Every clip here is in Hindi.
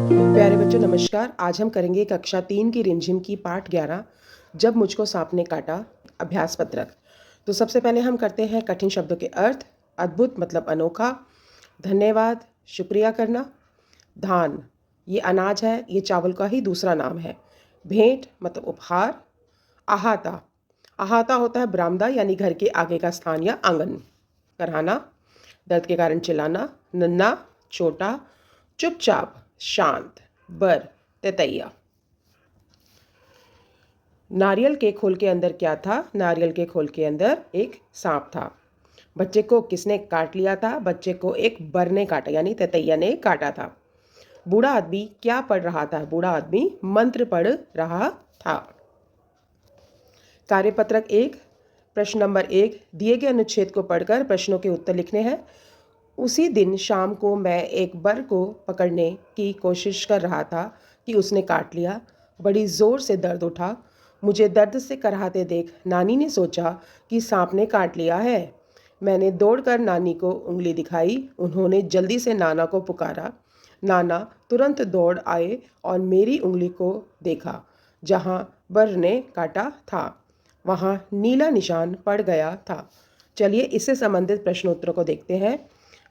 प्यारे बच्चों नमस्कार। आज हम करेंगे कक्षा 3 की रिमझिम की पाठ 11 जब मुझको सांप ने काटा अभ्यास पत्रक। तो सबसे पहले हम करते हैं कठिन शब्दों के अर्थ। अद्भुत मतलब अनोखा, धन्यवाद शुक्रिया करना, धान ये अनाज है, ये चावल का ही दूसरा नाम है, भेंट मतलब उपहार, अहाता अहाता होता है बरामदा यानी घर के आगे का स्थान या आंगन, कराहना दर्द के कारण चिल्लाना, नन्हा छोटा, चुपचाप शांत, बर ततैया। नारियल के खोल के अंदर क्या था? नारियल के खोल के अंदर एक सांप था। बच्चे को किसने काट लिया था? बच्चे को एक बर ने काटा यानी ततैया ने काटा था। बूढ़ा आदमी क्या पढ़ रहा था? बूढ़ा आदमी मंत्र पढ़ रहा था। कार्यपत्रक 1 प्रश्न नंबर 1 दिए गए अनुच्छेद को पढ़कर प्रश्नों के उत्तर लिखने हैं। उसी दिन शाम को मैं एक बर को पकड़ने की कोशिश कर रहा था कि उसने काट लिया। बड़ी ज़ोर से दर्द उठा। मुझे दर्द से कराहते देख नानी ने सोचा कि सांप ने काट लिया है। मैंने दौड़कर नानी को उंगली दिखाई। उन्होंने जल्दी से नाना को पुकारा। नाना तुरंत दौड़ आए और मेरी उंगली को देखा जहाँ बर ने काटा था। वहाँ नीला निशान पड़ गया था। चलिए इससे संबंधित प्रश्नोत्तरों को देखते हैं।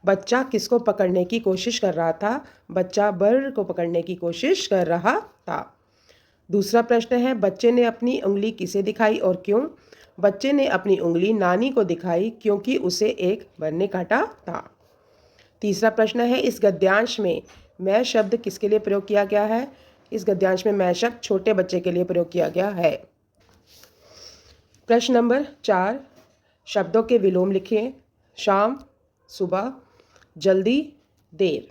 बच्चा किसको पकड़ने की कोशिश कर रहा था? बच्चा बर को पकड़ने की कोशिश कर रहा था। दूसरा प्रश्न है बच्चे ने अपनी उंगली किसे दिखाई और क्यों? बच्चे ने अपनी उंगली नानी को दिखाई क्योंकि उसे एक बर ने काटा था। तीसरा प्रश्न है इस गद्यांश में मैं शब्द किसके लिए प्रयोग किया गया है? इस गद्यांश में मैं शब्द छोटे बच्चे के लिए प्रयोग किया गया है। प्रश्न नंबर 4 शब्दों के विलोम लिखें। शाम, सुबह, जल्दी, देर।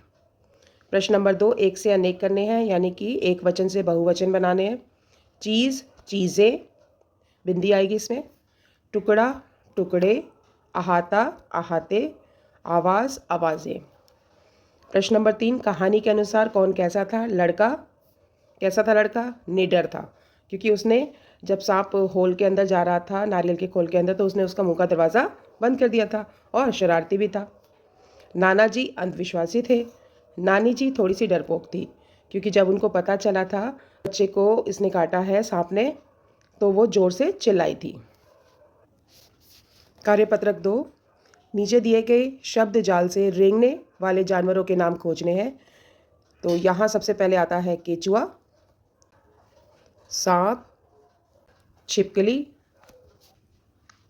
प्रश्न नंबर 2 एक से अनेक करने हैं यानी कि एक वचन से बहुवचन बनाने हैं। चीज़, चीज़ें, बिंदी आएगी इसमें। टुकड़ा, टुकड़े, अहाता, अहाते, आवाज़, आवाज़ें। प्रश्न नंबर 3 कहानी के अनुसार कौन कैसा था? लड़का कैसा था? लड़का निडर था क्योंकि उसने जब सांप होल के अंदर जा रहा था नारियल के खोल के अंदर तो उसने उसका मुंह का दरवाज़ा बंद कर दिया था और शरारती भी था। नाना जी अंधविश्वासी थे। नानी जी थोड़ी सी डरपोक थी क्योंकि जब उनको पता चला था बच्चे को इसने काटा है सांप ने तो वो ज़ोर से चिल्लाई थी। कार्यपत्रक 2 नीचे दिए गए शब्द जाल से रेंगने वाले जानवरों के नाम खोजने हैं। तो यहाँ सबसे पहले आता है केचुआ, सांप, छिपकली,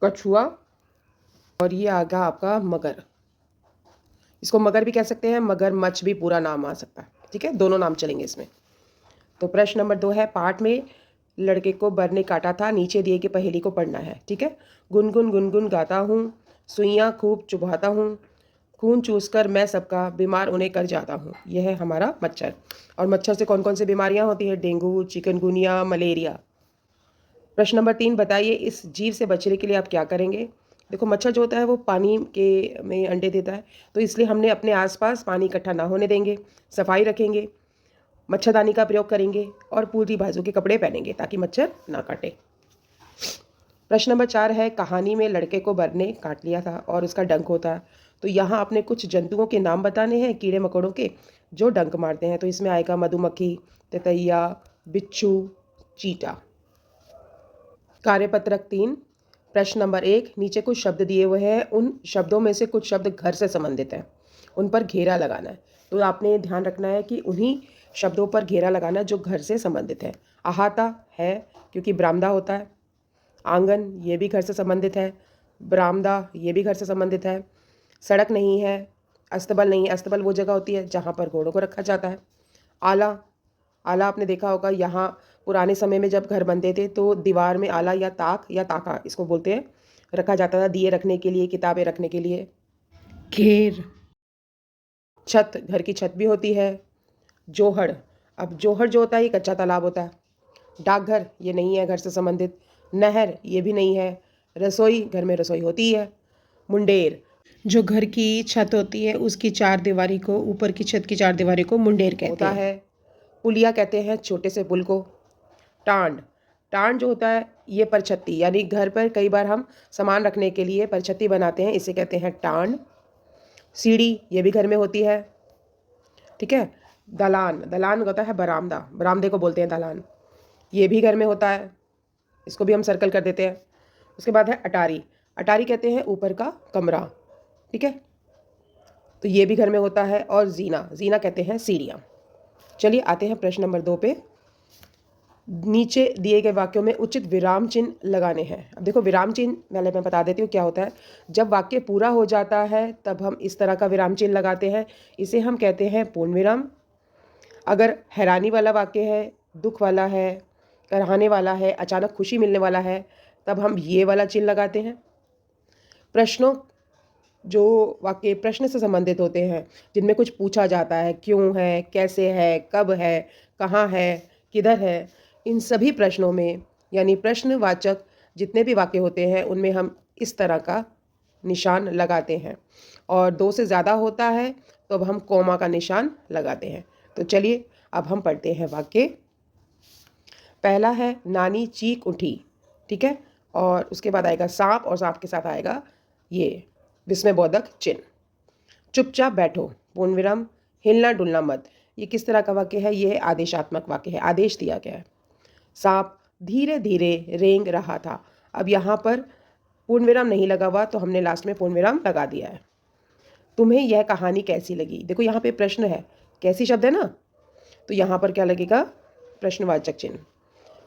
कछुआ और ये आगा आपका मगर। इसको मगर भी कह सकते हैं, मगरमच्छ भी पूरा नाम आ सकता है। ठीक है, दोनों नाम चलेंगे इसमें। तो प्रश्न नंबर 2 है पाठ में लड़के को बर ने काटा था नीचे दिए गए पहेली को पढ़ना है। ठीक है, गुनगुन गुनगुन गाता हूँ, सुइयाँ खूब चुभाता हूँ, खून चूसकर मैं सबका बीमार उन्हें कर जाता हूँ। यह है हमारा मच्छर। और मच्छर से कौन कौन सी बीमारियाँ होती है? Dengue, chikungunya, malaria. प्रश्न नंबर 3 बताइए इस जीव से बचने के लिए आप क्या करेंगे? देखो मच्छर जो होता है वो पानी के में अंडे देता है तो इसलिए हमने अपने आसपास पानी इकट्ठा ना होने देंगे, सफाई रखेंगे, मच्छरदानी का प्रयोग करेंगे और पूरी बाजू के कपड़े पहनेंगे ताकि मच्छर ना काटे। प्रश्न नंबर 4 है कहानी में लड़के को बर ने काट लिया था और उसका डंक होता है। तो यहाँ आपने कुछ जंतुओं के नाम बताने हैं कीड़े मकोड़ों के जो डंक मारते हैं। तो इसमें आएगा मधुमक्खी, तितैया, बिच्छू, चीटा। कार्यपत्रक 3 प्रश्न नंबर 1 नीचे कुछ शब्द दिए हुए हैं उन शब्दों में से कुछ शब्द घर से संबंधित हैं, उन पर घेरा लगाना है। तो आपने ध्यान रखना है कि उन्हीं शब्दों पर घेरा लगाना जो घर से संबंधित है। अहाता है क्योंकि बरामदा होता है, आंगन ये भी घर से संबंधित है, बरामदा ये भी घर से संबंधित है, सड़क नहीं है, अस्तबल नहीं है, अस्तबल वो जगह होती है जहाँ पर घोड़ों को रखा जाता है। आला, आला आपने देखा होगा यहाँ पुराने समय में जब घर बनते थे तो दीवार में आला या ताका इसको बोलते हैं रखा जाता था दिए रखने के लिए, किताबें रखने के लिए। घेर, छत घर की छत भी होती है। जोहड़, अब जोहड़ जो होता है ये कच्चा तालाब होता है। डाकघर ये नहीं है घर से संबंधित। नहर ये भी नहीं है। रसोई घर में रसोई होती है। मुंडेर जो घर की छत होती है उसकी चार दीवारी को, ऊपर की छत की चार दीवारी को मुंडेर कहते हैं। पुलिया कहते हैं छोटे से पुल को। टांड, टांड जो होता है ये परछत्ती यानी घर पर कई बार हम सामान रखने के लिए परछत्ती बनाते हैं, इसे कहते हैं टांड। सीढ़ी ये भी घर में होती है। ठीक है, दलान, दलान होता है बरामदा, बरामदे को बोलते हैं दलान। ये भी घर में होता है, इसको भी हम सर्कल कर देते हैं। उसके बाद है अटारी, अटारी कहते हैं ऊपर का कमरा, ठीक है, तो ये भी घर में होता है। और जीना, जीना कहते हैं सीढ़ियाँ। चलिए आते हैं प्रश्न नंबर 2 पे। नीचे दिए गए वाक्यों में उचित विराम चिन्ह लगाने हैं। अब देखो विराम चिन्ह पहले मैं बता देती हूँ क्या होता है। जब वाक्य पूरा हो जाता है तब हम इस तरह का विराम चिन्ह लगाते हैं, इसे हम कहते हैं पूर्ण विराम। अगर हैरानी वाला वाक्य है, दुख वाला है, कराहने वाला है, अचानक खुशी मिलने वाला है, तब हम ये वाला चिन्ह लगाते हैं। प्रश्नों, जो वाक्य प्रश्न से संबंधित होते हैं, जिनमें कुछ पूछा जाता है, क्यों है, कैसे है, कब है, कहाँ है, किधर है, इन सभी प्रश्नों में यानी प्रश्नवाचक जितने भी वाक्य होते हैं उनमें हम इस तरह का निशान लगाते हैं। और 2 से ज़्यादा होता है तो अब हम कॉमा का निशान लगाते हैं। तो चलिए अब हम पढ़ते हैं वाक्य। पहला है नानी चीख उठी, ठीक है, और उसके बाद आएगा सांप और सांप के साथ आएगा ये विस्मयबोधक चिन्ह। चुपचाप बैठो, पूर्ण विराम, हिलना डुलना मत। ये किस तरह का वाक्य है? ये आदेशात्मक वाक्य है, आदेश दिया गया है। सांप धीरे धीरे रेंग रहा था। अब यहाँ पर पूर्ण विराम नहीं लगा हुआ तो हमने लास्ट में पूर्ण विराम लगा दिया है। तुम्हें यह कहानी कैसी लगी? देखो यहाँ पे प्रश्न है, कैसी शब्द है ना, तो यहाँ पर क्या लगेगा? प्रश्नवाचक चिन्ह।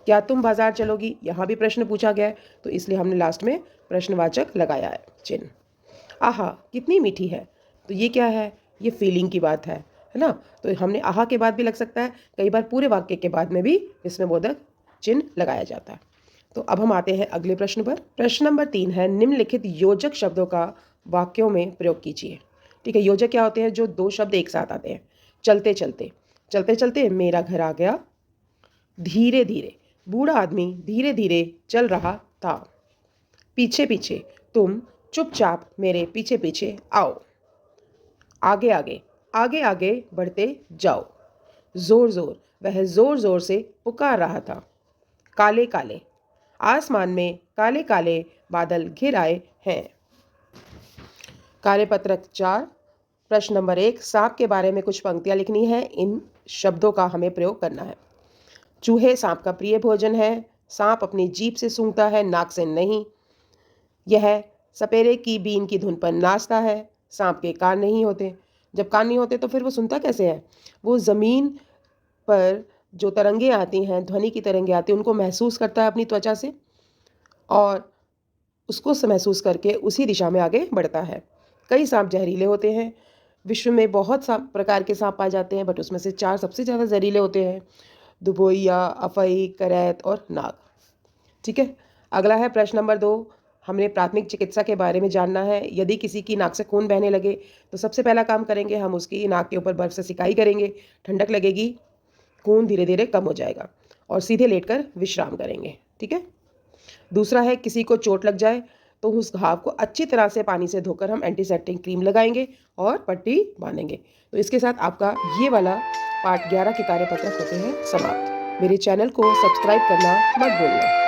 क्या तुम बाजार चलोगी? यहाँ भी प्रश्न पूछा गया है तो इसलिए हमने लास्ट में प्रश्नवाचक लगाया है चिन्ह। आहा कितनी मीठी है, तो ये क्या है? ये फीलिंग की बात है ना, तो हमने आहा के बाद भी लग सकता है, कई बार पूरे वाक्य के बाद में भी विस्मयबोधक चिन्ह लगाया जाता है। तो अब हम आते हैं अगले प्रश्न पर। प्रश्न नंबर 3 है निम्नलिखित योजक शब्दों का वाक्यों में प्रयोग कीजिए। ठीक है, योजक क्या होते हैं? जो 2 शब्द एक साथ आते हैं। चलते चलते, चलते चलते मेरा घर आ गया। धीरे धीरे, बूढ़ा आदमी धीरे धीरे चल रहा था। पीछे पीछे, तुम चुपचाप मेरे पीछे पीछे आओ। आगे आगे, आगे आगे बढ़ते जाओ। जोर जोर, वह जोर जोर से पुकार रहा था। काले काले, आसमान में काले काले बादल घिर आए हैं। कार्यपत्रक 4 प्रश्न नंबर 1, सांप के बारे में कुछ पंक्तियां लिखनी है। इन शब्दों का हमें प्रयोग करना है। चूहे सांप का प्रिय भोजन है। सांप अपनी जीभ से सूंघता है, नाक से नहीं। यह सपेरे की बीन की धुन पर नाचता है। सांप के कान नहीं होते। जब कान नहीं होते तो फिर वो सुनता कैसे है? वो ज़मीन पर जो तरंगें आती हैं, ध्वनि की तरंगें आती हैं, उनको महसूस करता है अपनी त्वचा से और उसको महसूस करके उसी दिशा में आगे बढ़ता है। कई सांप जहरीले होते हैं। विश्व में बहुत सा प्रकार के सांप पाए जाते हैं, बट उसमें से 4 सबसे ज़्यादा जहरीले होते हैं: दुबोइया, अफई, करैत और नाग। ठीक है, अगला है प्रश्न नंबर 2। हमें प्राथमिक चिकित्सा के बारे में जानना है। यदि किसी की नाक से खून बहने लगे तो सबसे पहला काम करेंगे, हम उसकी नाक के ऊपर बर्फ़ से सिकाई करेंगे, ठंडक लगेगी, खून धीरे धीरे कम हो जाएगा और सीधे लेटकर विश्राम करेंगे। ठीक है, दूसरा है किसी को चोट लग जाए तो उस घाव को अच्छी तरह से पानी से धोकर हम एंटीसेप्टिक क्रीम लगाएंगे और पट्टी बांधेंगे। तो इसके साथ आपका ये वाला पार्ट 11 के कार्यपत्रक होते हैं समाप्त। मेरे चैनल को सब्सक्राइब करना मत भूलना।